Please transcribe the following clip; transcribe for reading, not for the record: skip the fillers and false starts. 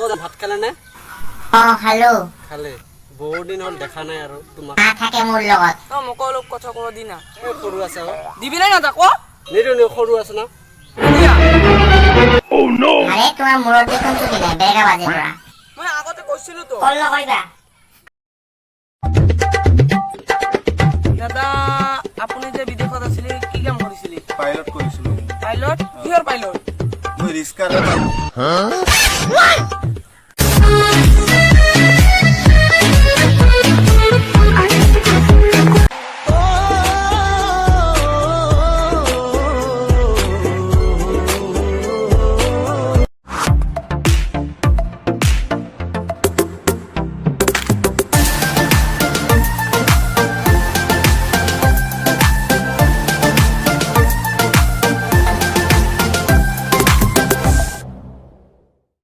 লগত ভাত খালে নে খালো খালে বহুত দিন হ'ল দেখা নাই আৰু তোমাক থাকে মোৰ লগত মোক অলপ কথা ক'ব দি না সৰু আছে দিবি নাই না তাক নিদিওঁ সৰু আছে না আৰে তোমাৰ মূৰত দেখোন চুটি নাই বেগা বাজি পৰা মই আগতে কৈছিলো তো কল নকৰিবা দাদা আপুনি যে বিদেশত আছিলে কি কাম কৰিছিলে পাইলট কৰিছিলো পাইলট কিহৰ পাইলট মই ৰিস্কাৰ